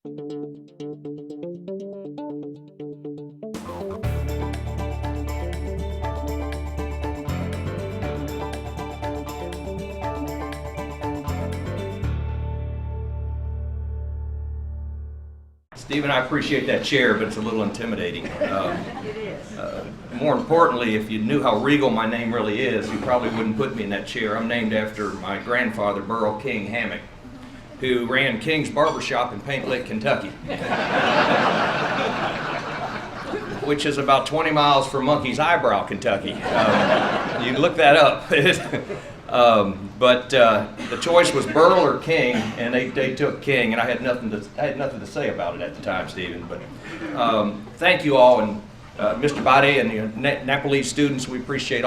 Stephen, I appreciate that chair, but it's a little intimidating. It is. More importantly, if you knew how regal my name really is, you probably wouldn't put me in that chair. I'm named after my grandfather, Burl King Hammock, who ran King's Barbershop in Paint Lick, Kentucky, which is about 20 miles from Monkey's Eyebrow, Kentucky. You can look that up. But the choice was Burl or King, and they took King, and I had nothing to say about it at the time, Stephen. But thank you all, and Mr. Bade and the Nepalese students. We appreciate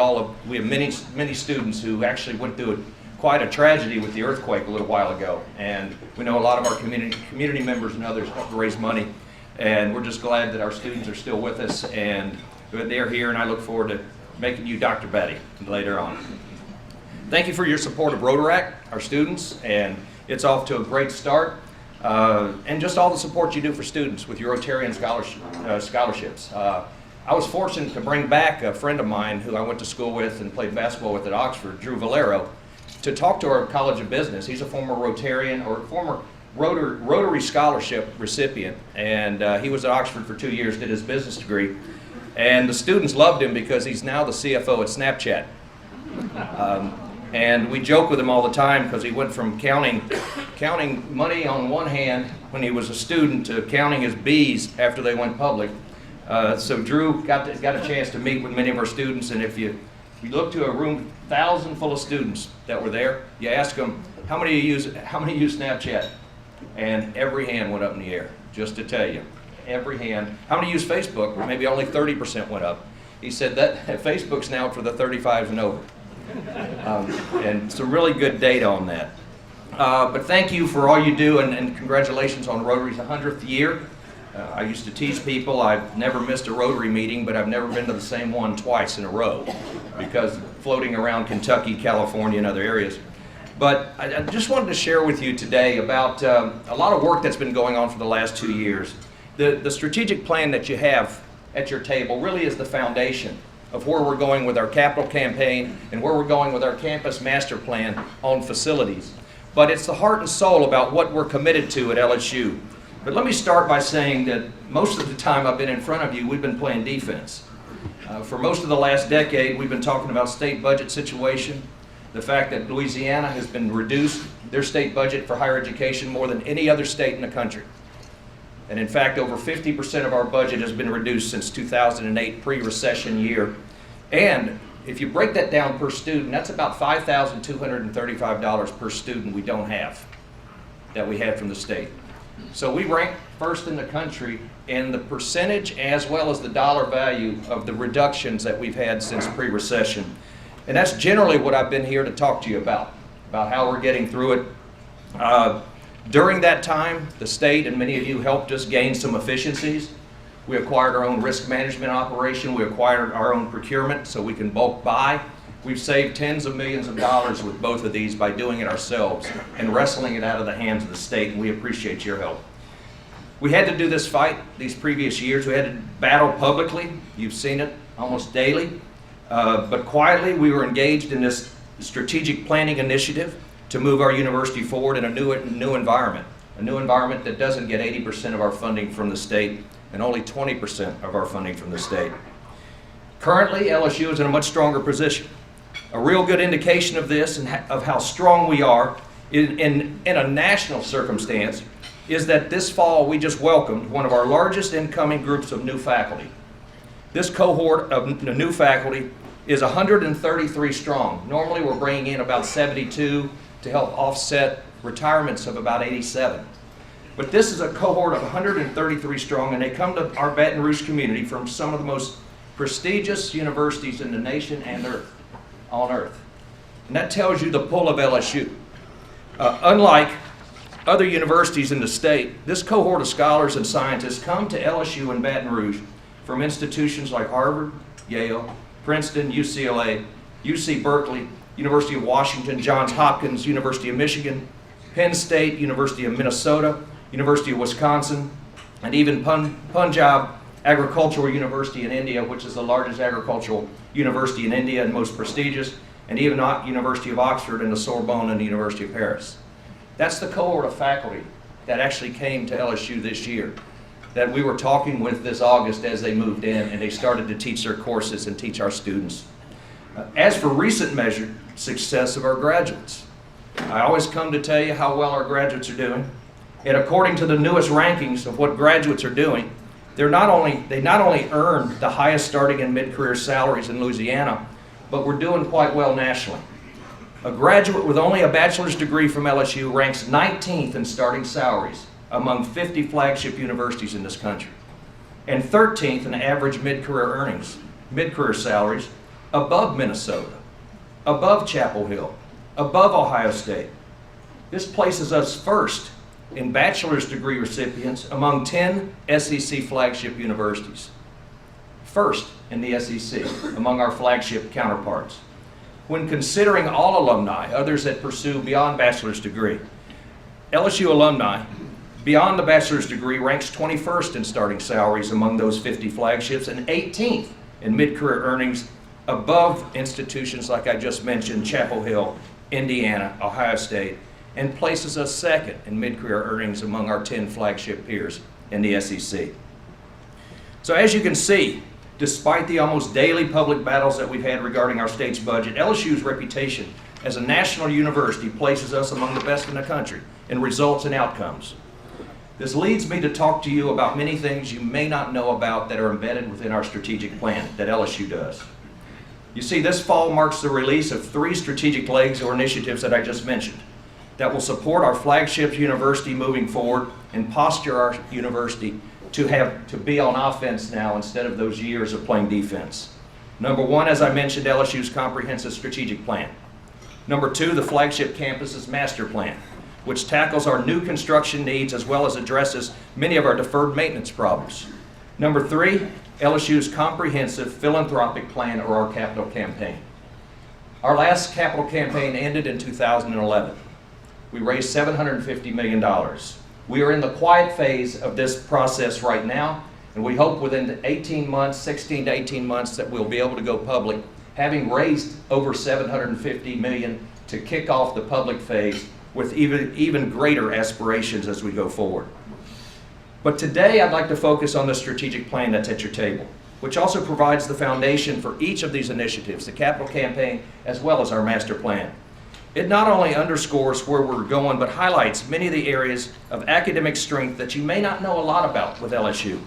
we have many students who actually went through quite a tragedy with the earthquake a little while ago, and we know a lot of our community members and others helped raise money, and we're just glad that our students are still with us, and they're here, and I look forward to making you Dr. Bade later on. Thank you for your support of Rotaract, our students, and it's off to a great start. And just all the support you do for students with your Rotarian scholarships. I was fortunate to bring back a friend of mine who I went to school with and played basketball with at Oxford, Drew Valero, to talk to our College of Business. He's a former Rotarian or former Rotary Scholarship recipient, and he was at Oxford for 2 years, did his business degree, and the students loved him because he's now the CFO at Snapchat. And we joke with him all the time because he went from counting money on one hand when he was a student to counting his bees after they went public. So Drew got a chance to meet with many of our students, and if you look to a room 1,000 full of students that were there, you ask them, how many use Snapchat? And every hand went up in the air, just to tell you. Every hand. How many use Facebook? Maybe only 30% went up. He said that Facebook's now for the 35s and over. And some really good data on that. But thank you for all you do, and congratulations on Rotary's 100th year. I used to tease people I've never missed a Rotary meeting, but I've never been to the same one twice in a row because floating around Kentucky, California, and other areas. But I just wanted to share with you today about a lot of work that's been going on for the last 2 years. The strategic plan that you have at your table really is the foundation of where we're going with our capital campaign and where we're going with our campus master plan on facilities. But it's the heart and soul about what we're committed to at LSU. But let me start by saying that most of the time I've been in front of you, we've been playing defense. For most of the last decade, we've been talking about state budget situation, the fact that Louisiana has been reduced their state budget for higher education more than any other state in the country. And in fact, over 50% of our budget has been reduced since 2008, pre-recession year. And if you break that down per student, that's about $5,235 per student we don't have, that we had from the state. So we rank first in the country in the percentage as well as the dollar value of the reductions that we've had since pre-recession. And that's generally what I've been here to talk to you about how we're getting through it. During that time, the state and many of you helped us gain some efficiencies. We acquired our own risk management operation. We acquired our own procurement so we can bulk buy. We've saved tens of millions of dollars with both of these by doing it ourselves and wrestling it out of the hands of the state, and we appreciate your help. We had to do this fight these previous years. We had to battle publicly. You've seen it almost daily. But quietly, we were engaged in this strategic planning initiative to move our university forward in a new environment that doesn't get 80% of our funding from the state and only 20% of our funding from the state. Currently, LSU is in a much stronger position. A real good indication of this and of how strong we are in a national circumstance is that this fall we just welcomed one of our largest incoming groups of new faculty. This cohort of new faculty is 133 strong. Normally we're bringing in about 72 to help offset retirements of about 87. But this is a cohort of 133 strong, and they come to our Baton Rouge community from some of the most prestigious universities in the nation and on earth. And that tells you the pull of LSU. Unlike other universities in the state, this cohort of scholars and scientists come to LSU and Baton Rouge from institutions like Harvard, Yale, Princeton, UCLA, UC Berkeley, University of Washington, Johns Hopkins, University of Michigan, Penn State, University of Minnesota, University of Wisconsin, and even Punjab Agricultural University in India, which is the largest agricultural university in India and most prestigious, and even University of Oxford and the Sorbonne and the University of Paris. That's the cohort of faculty that actually came to LSU this year, that we were talking with this August as they moved in and they started to teach their courses and teach our students. As for recent measured success of our graduates, I always come to tell you how well our graduates are doing. And according to the newest rankings of what graduates are doing, they not only earn the highest starting and mid-career salaries in Louisiana, but we're doing quite well nationally. A graduate with only a bachelor's degree from LSU ranks 19th in starting salaries among 50 flagship universities in this country, and 13th in average mid-career earnings, mid-career salaries, above Minnesota, above Chapel Hill, above Ohio State. This places us first in bachelor's degree recipients among 10 SEC flagship universities. First in the SEC among our flagship counterparts. When considering all alumni, others that pursue beyond bachelor's degree, LSU alumni beyond the bachelor's degree ranks 21st in starting salaries among those 50 flagships and 18th in mid-career earnings above institutions like I just mentioned, Chapel Hill, Indiana, Ohio State, and places us second in mid-career earnings among our 10 flagship peers in the SEC. So as you can see, despite the almost daily public battles that we've had regarding our state's budget, LSU's reputation as a national university places us among the best in the country in results and outcomes. This leads me to talk to you about many things you may not know about that are embedded within our strategic plan that LSU does. You see, this fall marks the release of 3 strategic legs or initiatives that I just mentioned that will support our flagship university moving forward and posture our university to be on offense now instead of those years of playing defense. Number 1, as I mentioned, LSU's comprehensive strategic plan. Number 2, the flagship campus's master plan, which tackles our new construction needs as well as addresses many of our deferred maintenance problems. Number 3, LSU's comprehensive philanthropic plan, or our capital campaign. Our last capital campaign ended in 2011. We raised $750 million. We are in the quiet phase of this process right now, and we hope within 18 months, 16 to 18 months, that we'll be able to go public, having raised over $750 million to kick off the public phase with even greater aspirations as we go forward. But today I'd like to focus on the strategic plan that's at your table, which also provides the foundation for each of these initiatives, the capital campaign as well as our master plan. It not only underscores where we're going, but highlights many of the areas of academic strength that you may not know a lot about with LSU.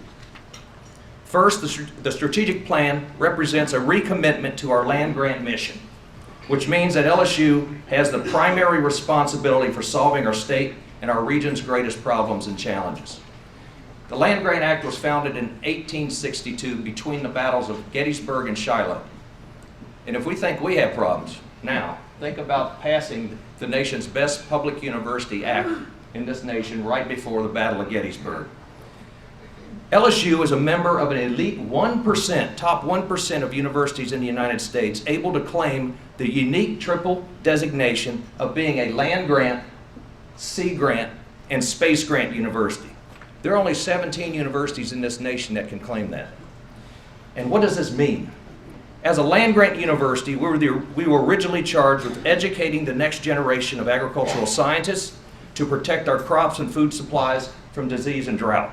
First, the strategic plan represents a recommitment to our land-grant mission, which means that LSU has the primary responsibility for solving our state and our region's greatest problems and challenges. The Land Grant Act was founded in 1862 between the battles of Gettysburg and Shiloh. And if we think we have problems now, think about passing the nation's best public university act in this nation right before the Battle of Gettysburg. LSU is a member of an elite 1%, top 1% of universities in the United States, able to claim the unique triple designation of being a land grant, sea grant, and space grant university. There are only 17 universities in this nation that can claim that. And what does this mean? As a land-grant university, we were originally charged with educating the next generation of agricultural scientists to protect our crops and food supplies from disease and drought,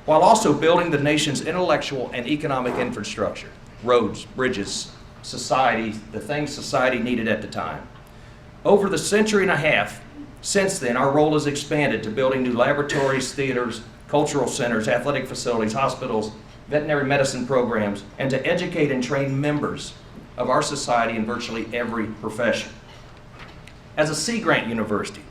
while also building the nation's intellectual and economic infrastructure, roads, bridges, society, the things society needed at the time. Over the century and a half since then, our role has expanded to building new laboratories, theaters, cultural centers, athletic facilities, hospitals, veterinary medicine programs, and to educate and train members of our society in virtually every profession. As a Sea Grant University,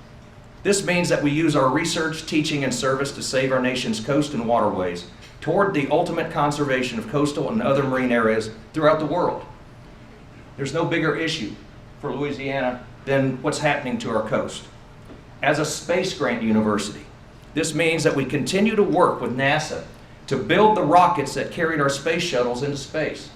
this means that we use our research, teaching, and service to save our nation's coast and waterways toward the ultimate conservation of coastal and other marine areas throughout the world. There's no bigger issue for Louisiana than what's happening to our coast. As a Space Grant University, this means that we continue to work with NASA to build the rockets that carried our space shuttles into space,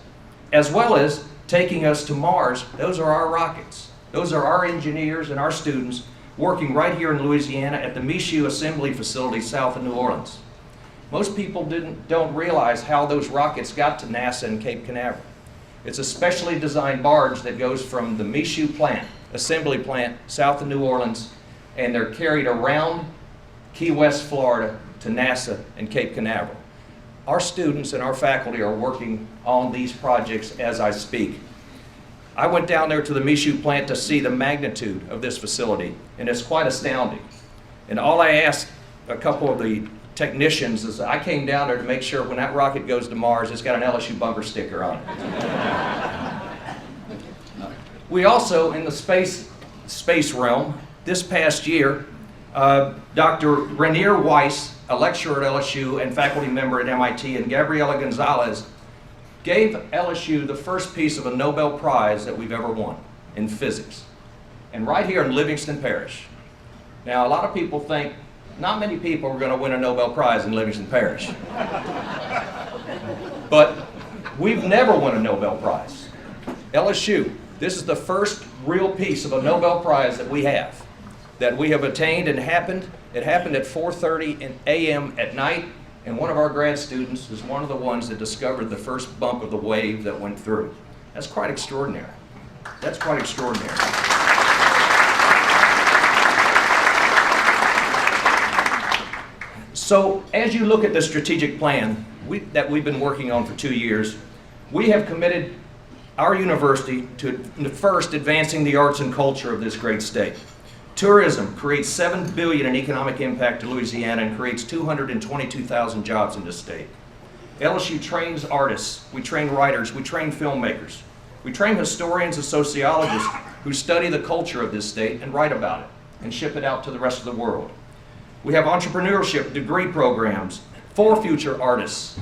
as well as taking us to Mars. Those are our rockets. Those are our engineers and our students working right here in Louisiana at the Michoud Assembly Facility south of New Orleans. Most people don't realize how those rockets got to NASA and Cape Canaveral. It's a specially designed barge that goes from the Michoud plant, assembly plant, south of New Orleans, and they're carried around Key West, Florida, to NASA and Cape Canaveral. Our students and our faculty are working on these projects as I speak. I went down there to the Michoud plant to see the magnitude of this facility, and it's quite astounding. And all I asked a couple of the technicians is I came down there to make sure when that rocket goes to Mars, it's got an LSU bumper sticker on it. We also, in the space realm, this past year, Dr. Rainier Weiss, a lecturer at LSU and faculty member at MIT, and Gabriela Gonzalez gave LSU the first piece of a Nobel Prize that we've ever won in physics, and right here in Livingston Parish. Now, a lot of people think not many people are going to win a Nobel Prize in Livingston Parish. But we've never won a Nobel Prize. LSU, this is the first real piece of a Nobel Prize that we have attained, and it happened at 4:30 a.m. at night, and one of our grad students is one of the ones that discovered the first bump of the wave that went through. That's quite extraordinary. That's quite extraordinary. So as you look at the strategic plan that we've been working on for 2 years, we have committed our university to first advancing the arts and culture of this great state. Tourism creates $7 billion in economic impact to Louisiana and creates 222,000 jobs in this state. LSU trains artists, we train writers, we train filmmakers. We train historians and sociologists who study the culture of this state and write about it and ship it out to the rest of the world. We have entrepreneurship degree programs for future artists,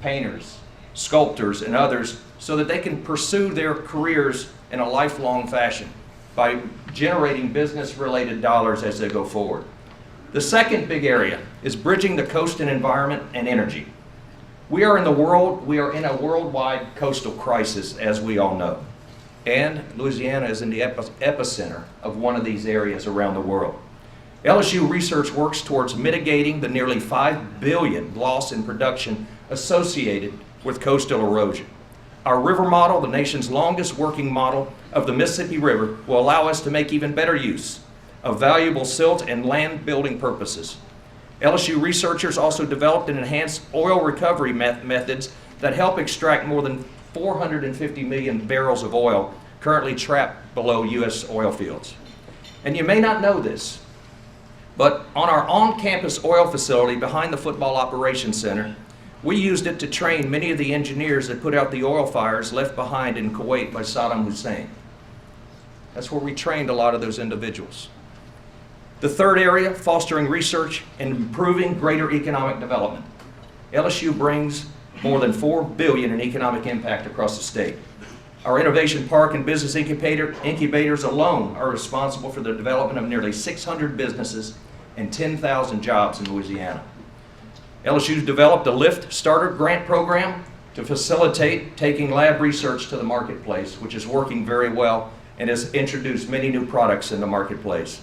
painters, sculptors, and others so that they can pursue their careers in a lifelong fashion by generating business-related dollars as they go forward. The second big area is bridging the coast and environment and energy. We are in a worldwide coastal crisis, as we all know. And Louisiana is in the epicenter of one of these areas around the world. LSU research works towards mitigating the nearly $5 billion loss in production associated with coastal erosion. Our river model, the nation's longest working model of the Mississippi River, will allow us to make even better use of valuable silt and land building purposes. LSU researchers also developed and enhanced oil recovery methods that help extract more than 450 million barrels of oil currently trapped below U.S. oil fields. And you may not know this, but on our on-campus oil facility behind the Football Operations Center, we used it to train many of the engineers that put out the oil fires left behind in Kuwait by Saddam Hussein. That's where we trained a lot of those individuals. The third area, fostering research and improving greater economic development. LSU brings more than $4 billion in economic impact across the state. Our Innovation Park and Business Incubators alone are responsible for the development of nearly 600 businesses and 10,000 jobs in Louisiana. LSU's developed a Lift Starter Grant program to facilitate taking lab research to the marketplace, which is working very well and has introduced many new products in the marketplace.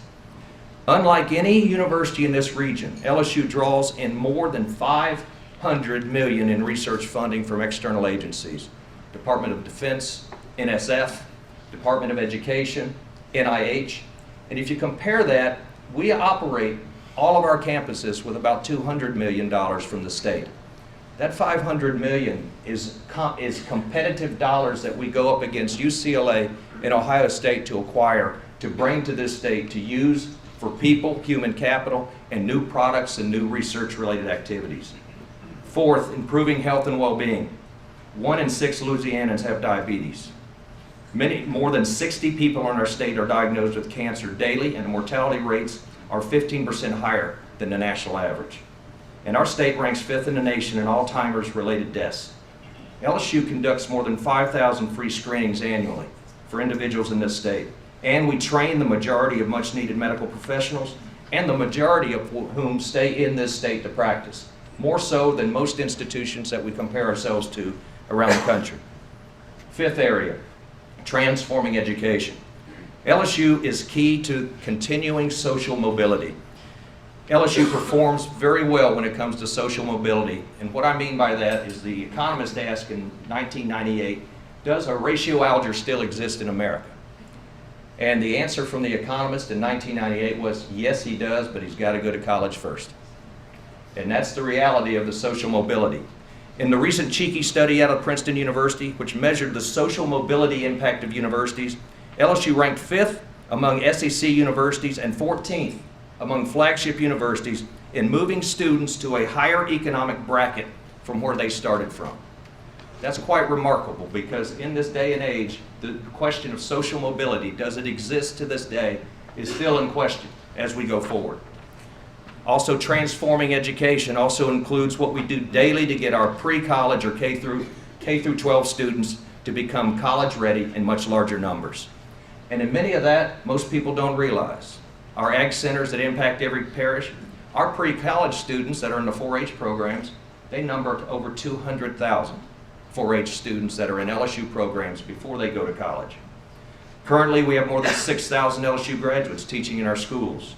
Unlike any university in this region, LSU draws in more than $500 million in research funding from external agencies. Department of Defense, NSF, Department of Education, NIH. And if you compare that, we operate all of our campuses with about $200 million from the state. That $500 million is competitive dollars that we go up against UCLA and Ohio State to acquire, to bring to this state, to use for people, human capital, and new products and new research-related activities. Fourth, improving health and well-being. 1 in 6 Louisianans have diabetes. More than 60 people in our state are diagnosed with cancer daily, and the mortality rates are 15% higher than the national average. And our state ranks 5th in the nation in Alzheimer's related deaths. LSU conducts more than 5,000 free screenings annually for individuals in this state. And we train the majority of much needed medical professionals, and the majority of whom stay in this state to practice, more so than most institutions that we compare ourselves to around the country. Fifth area, transforming education. LSU is key to continuing social mobility. LSU performs very well when it comes to social mobility, and what I mean by that is the economist asked in 1998, does a racial alger still exist in America? And the answer from the economist in 1998 was, yes, he does, but he's got to go to college first. And that's the reality of the social mobility. In the recent Cheeky study out of Princeton University, which measured the social mobility impact of universities, LSU ranked 5th among SEC universities and 14th among flagship universities in moving students to a higher economic bracket from where they started from. That's quite remarkable because in this day and age, the question of social mobility, does it exist to this day, is still in question as we go forward. Also, transforming education also includes what we do daily to get our pre-college or K through 12 students to become college ready in much larger numbers. And in many of that, most people don't realize. Our ag centers that impact every parish, our pre-college students that are in the 4-H programs, they number over 200,000 4-H students that are in LSU programs before they go to college. Currently, we have more than 6,000 LSU graduates teaching in our schools.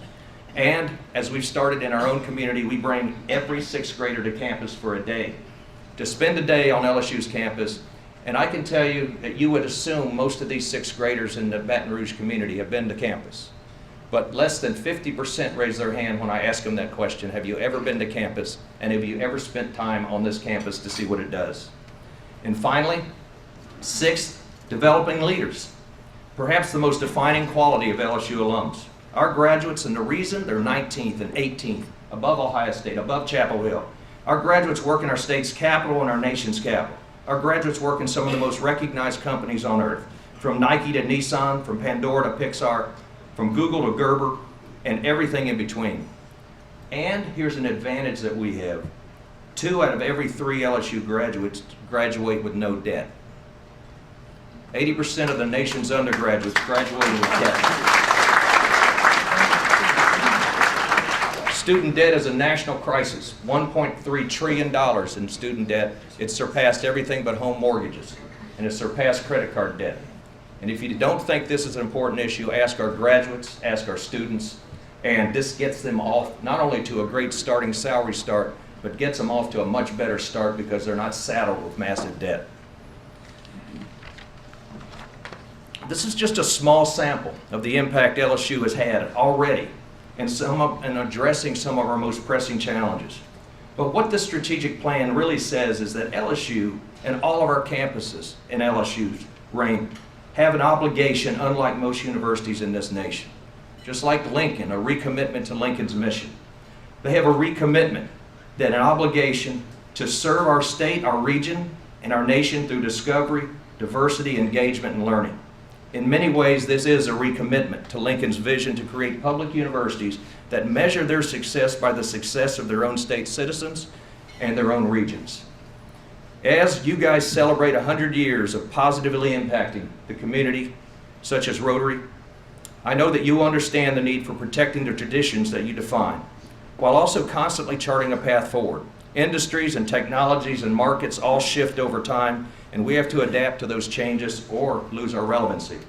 And as we've started in our own community, we bring every 6th grader to campus for a day, to spend a day on LSU's campus. And I can tell you that you would assume most of these 6th graders in the Baton Rouge community have been to campus. But less than 50% raise their hand when I ask them that question, have you ever been to campus? And have you ever spent time on this campus to see what it does? And finally, 6th, developing leaders. Perhaps the most defining quality of LSU alums. Our graduates, and the reason they're 19th and 18th, above Ohio State, above Chapel Hill. Our graduates work in our state's capital and our nation's capital. Our graduates work in some of the most recognized companies on earth, from Nike to Nissan, from Pandora to Pixar, from Google to Gerber, and everything in between. And here's an advantage that we have. 2 out of every 3 LSU graduates graduate with no debt. 80% of the nation's undergraduates graduated with debt. Student debt is a national crisis, $1.3 trillion in student debt. It's surpassed everything but home mortgages, and it's surpassed credit card debt. And if you don't think this is an important issue, ask our graduates, ask our students, and this gets them off not only to a great starting salary start, but gets them off to a much better start because they're not saddled with massive debt. This is just a small sample of the impact LSU has had already in addressing some of our most pressing challenges. But what this strategic plan really says is that LSU and all of our campuses in LSU's reign have an obligation unlike most universities in this nation. Just like Lincoln, a recommitment to Lincoln's mission. They have a recommitment, that an obligation to serve our state, our region, and our nation through discovery, diversity, engagement, and learning. In many ways, this is a recommitment to Lincoln's vision to create public universities that measure their success by the success of their own state citizens and their own regions. As you guys celebrate 100 years of positively impacting the community, such as Rotary, I know that you understand the need for protecting the traditions that you define, while also constantly charting a path forward. Industries and technologies and markets all shift over time, and we have to adapt to those changes or lose our relevancy.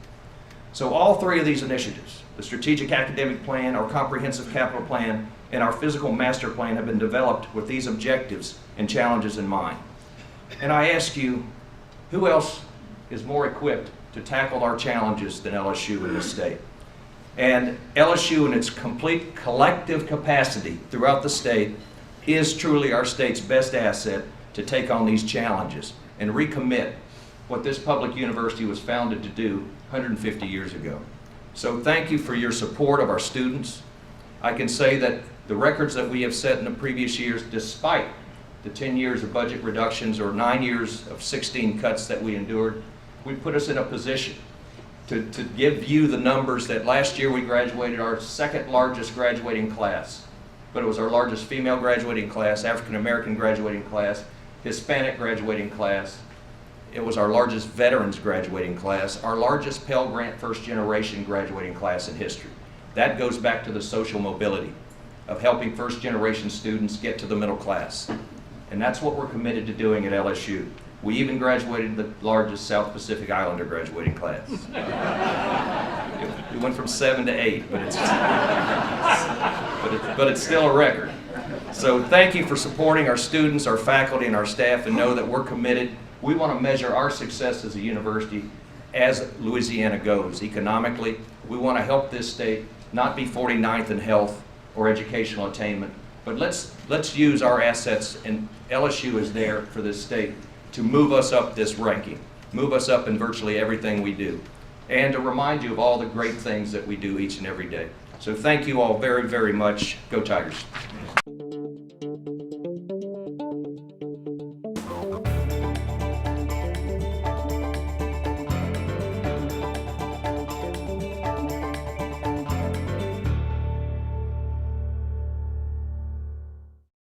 So all 3 of these initiatives, the Strategic Academic Plan, our Comprehensive Capital Plan, and our Physical Master Plan have been developed with these objectives and challenges in mind. And I ask you, who else is more equipped to tackle our challenges than LSU in this state? And LSU in its complete collective capacity throughout the state is truly our state's best asset to take on these challenges and recommit what this public university was founded to do 150 years ago. So thank you for your support of our students. I can say that the records that we have set in the previous years, despite the 10 years of budget reductions or 9 years of 16 cuts that we endured, we put us in a position to give you the numbers that last year we graduated our 2nd largest graduating class, but it was our largest female graduating class, African American graduating class, Hispanic graduating class. It was our largest veterans graduating class, our largest Pell Grant first generation graduating class in history. That goes back to the social mobility of helping first generation students get to the middle class. And that's what we're committed to doing at LSU. We even graduated the largest South Pacific Islander graduating class. It went from 7 to 8, but it's still a record. So thank you for supporting our students, our faculty, and our staff, and know that we're committed. We want to measure our success as a university as Louisiana goes economically. We want to help this state not be 49th in health or educational attainment, but let's use our assets, and LSU is there for this state, to move us up this ranking, move us up in virtually everything we do, and to remind you of all the great things that we do each and every day. So thank you all very, very much. Go Tigers.